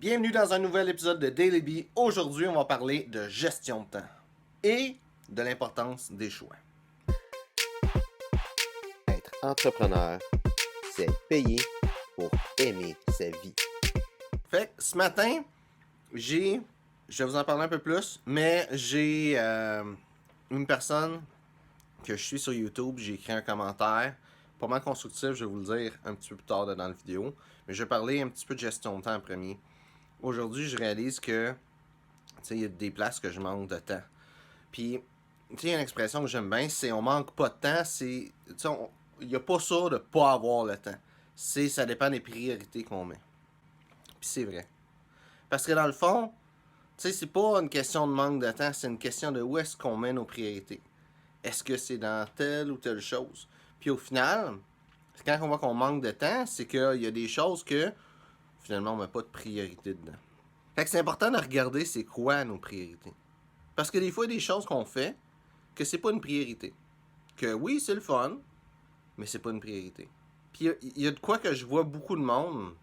Bienvenue dans un nouvel épisode de Daily Bee. Aujourd'hui, on va parler de gestion de temps et de l'importance des choix. Être entrepreneur, c'est payer pour aimer sa vie. Fait que ce matin, je vais vous en parler un peu plus, mais j'ai une personne que je suis sur YouTube, j'ai écrit un commentaire, pas mal constructif, je vais vous le dire un petit peu plus tard dans la vidéo, mais je vais parler un petit peu de gestion de temps en premier. Aujourd'hui, je réalise que, il y a des places que je manque de temps. Puis, il y a une expression que j'aime bien, c'est on manque pas de temps, c'est, il n'y a pas ça de pas avoir le temps. Ça dépend des priorités qu'on met. Puis c'est vrai. Parce que dans le fond, c'est pas une question de manque de temps, c'est une question de où est-ce qu'on met nos priorités. Est-ce que c'est dans telle ou telle chose? Puis au final, quand on voit qu'on manque de temps, c'est qu'il y a des choses que finalement on met pas de priorité dedans. Fait que c'est important de regarder c'est quoi nos priorités. Parce que des fois, il y a des choses qu'on fait que c'est pas une priorité. Que oui, c'est le fun, mais c'est pas une priorité. Puis il y a de quoi que je vois beaucoup de monde.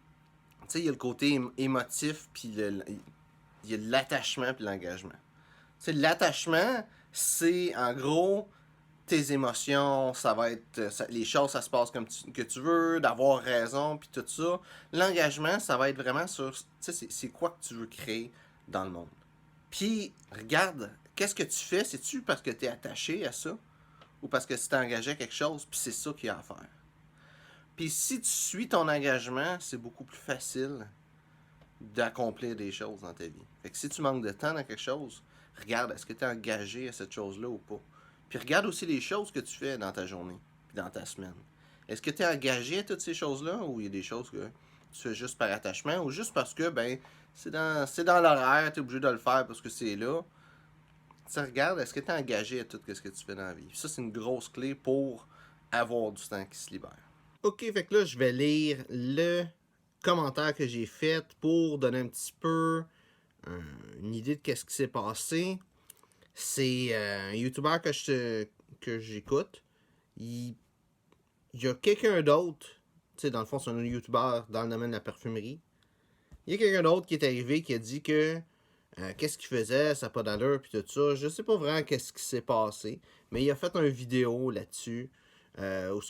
Tu sais, il y a le côté émotif, puis il y a l'attachement, puis l'engagement. Tu sais, l'attachement, c'est en gros tes émotions, ça va être les choses, ça se passe comme que tu veux, d'avoir raison, puis tout ça. L'engagement, ça va être vraiment sur, tu sais, c'est quoi que tu veux créer dans le monde. Puis, regarde, qu'est-ce que tu fais? C'est-tu parce que tu es attaché à ça? Ou parce que tu t'es engagé à quelque chose, puis c'est ça qu'il y a à faire? Puis si tu suis ton engagement, c'est beaucoup plus facile d'accomplir des choses dans ta vie. Fait que si tu manques de temps dans quelque chose, regarde, est-ce que tu es engagé à cette chose-là ou pas? Puis regarde aussi les choses que tu fais dans ta journée, puis dans ta semaine. Est-ce que tu es engagé à toutes ces choses-là, ou il y a des choses que tu fais juste par attachement, ou juste parce que, ben, c'est dans l'horaire, tu es obligé de le faire parce que c'est là. Tu regardes, est-ce que tu es engagé à tout ce que tu fais dans la vie? Ça, c'est une grosse clé pour avoir du temps qui se libère. Ok, fait que là, je vais lire le commentaire que j'ai fait pour donner un petit peu une idée de qu'est-ce qui s'est passé. C'est un YouTuber que j'écoute. Il y a quelqu'un d'autre, tu sais, dans le fond, c'est un YouTuber dans le domaine de la parfumerie. Il y a quelqu'un d'autre qui est arrivé qui a dit que qu'est-ce qu'il faisait, ça n'a pas d'allure, puis tout ça. Je sais pas vraiment qu'est-ce qui s'est passé, mais il a fait une vidéo là-dessus où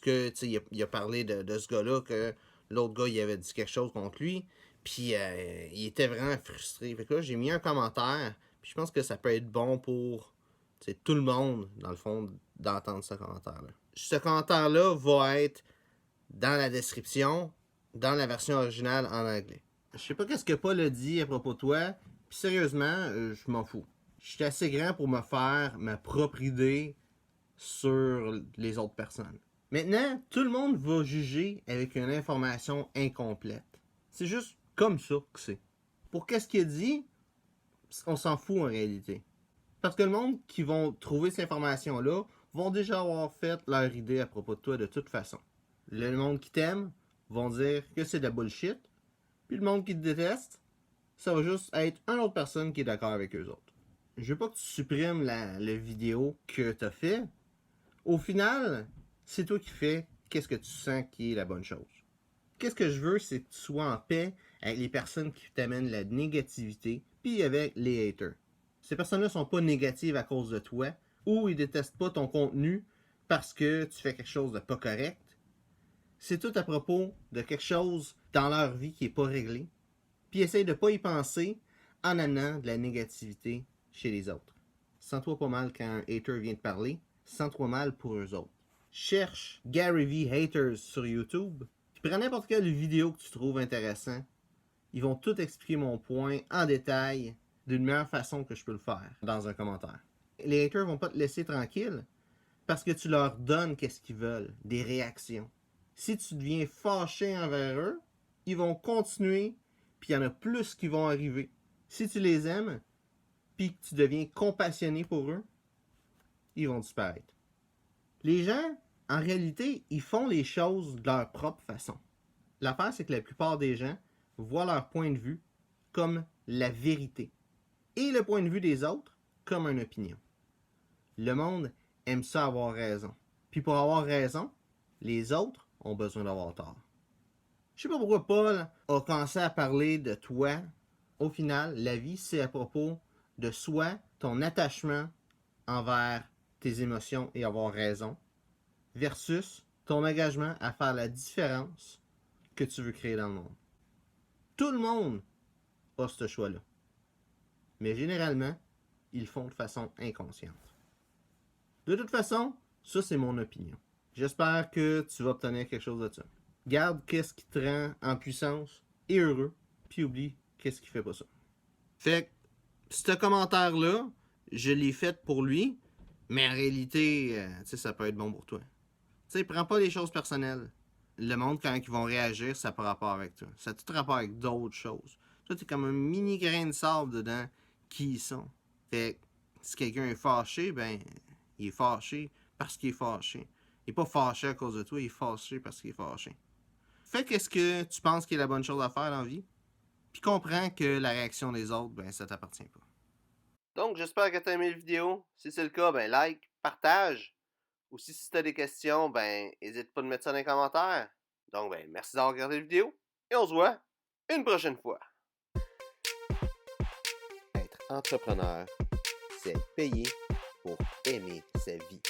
il a parlé de ce gars-là, que l'autre gars il avait dit quelque chose contre lui, puis il était vraiment frustré. Fait que là, j'ai mis un commentaire, puis je pense que ça peut être bon pour tout le monde, dans le fond, d'entendre ce commentaire-là. Ce commentaire-là va être dans la description, dans la version originale en anglais. Je sais pas qu'est-ce que Paul a dit à propos de toi, puis sérieusement, je m'en fous. Je suis assez grand pour me faire ma propre idée sur les autres personnes. Maintenant, tout le monde va juger avec une information incomplète. C'est juste comme ça que c'est. Pour qu'est-ce qu'il a dit, on s'en fout en réalité. Parce que le monde qui vont trouver cette information-là vont déjà avoir fait leur idée à propos de toi de toute façon. Le monde qui t'aime vont dire que c'est de la bullshit, puis le monde qui te déteste, ça va juste être une autre personne qui est d'accord avec eux autres. Je veux pas que tu supprimes la vidéo que tu as fait. Au final, c'est toi qui fais qu'est-ce que tu sens qui est la bonne chose. Qu'est-ce que je veux, c'est que tu sois en paix avec les personnes qui t'amènent la négativité, puis avec les haters. Ces personnes-là sont pas négatives à cause de toi, ou ils détestent pas ton contenu parce que tu fais quelque chose de pas correct. C'est tout à propos de quelque chose dans leur vie qui est pas réglé, puis essaye de pas y penser en amenant de la négativité chez les autres. Sens-toi pas mal quand un hater vient te parler, sens-toi mal pour eux autres. Cherche Gary V Haters sur YouTube, puis prends n'importe quelle vidéo que tu trouves intéressant. Ils vont tout expliquer mon point en détail d'une meilleure façon que je peux le faire dans un commentaire. Les haters vont pas te laisser tranquille parce que tu leur donnes qu'est-ce qu'ils veulent, des réactions. Si tu deviens fâché envers eux, ils vont continuer, puis il y en a plus qui vont arriver. Si tu les aimes, puis que tu deviens compassionné pour eux, ils vont disparaître. Les gens, en réalité, ils font les choses de leur propre façon. L'affaire, c'est que la plupart des gens voient leur point de vue comme la vérité et le point de vue des autres comme une opinion. Le monde aime ça avoir raison. Puis pour avoir raison, les autres ont besoin d'avoir tort. Je sais pas pourquoi Paul a commencé à parler de toi au final, la vie, c'est à propos de soi, ton attachement envers tes émotions et avoir raison, versus ton engagement à faire la différence que tu veux créer dans le monde. Tout le monde a ce choix-là. Mais généralement, ils le font de façon inconsciente. De toute façon, ça c'est mon opinion. J'espère que tu vas obtenir quelque chose de ça. Garde qu'est-ce qui te rend en puissance et heureux, puis oublie qu'est-ce qui fait pas ça. Fait que, ce commentaire-là, je l'ai fait pour lui, mais en réalité, tu sais, ça peut être bon pour toi. Tu sais, prends pas les choses personnelles. Le monde, quand ils vont réagir, ça n'a pas rapport avec toi. Ça a tout rapport avec d'autres choses. Toi, t'es comme un mini grain de sable dedans qui ils sont. Fait que, si quelqu'un est fâché, ben, il est fâché parce qu'il est fâché. Il est pas fâché à cause de toi, il est fâché parce qu'il est fâché. Fais qu'est-ce que tu penses qui est la bonne chose à faire dans la vie, puis comprends que la réaction des autres, ben, ça t'appartient pas. Donc, j'espère que tu as aimé la vidéo. Si c'est le cas, ben, like, partage. Aussi, si tu as des questions, ben, n'hésite pas de mettre ça dans les commentaires. Donc, ben, merci d'avoir regardé la vidéo, et on se voit une prochaine fois. Être entrepreneur, c'est payer pour aimer sa vie.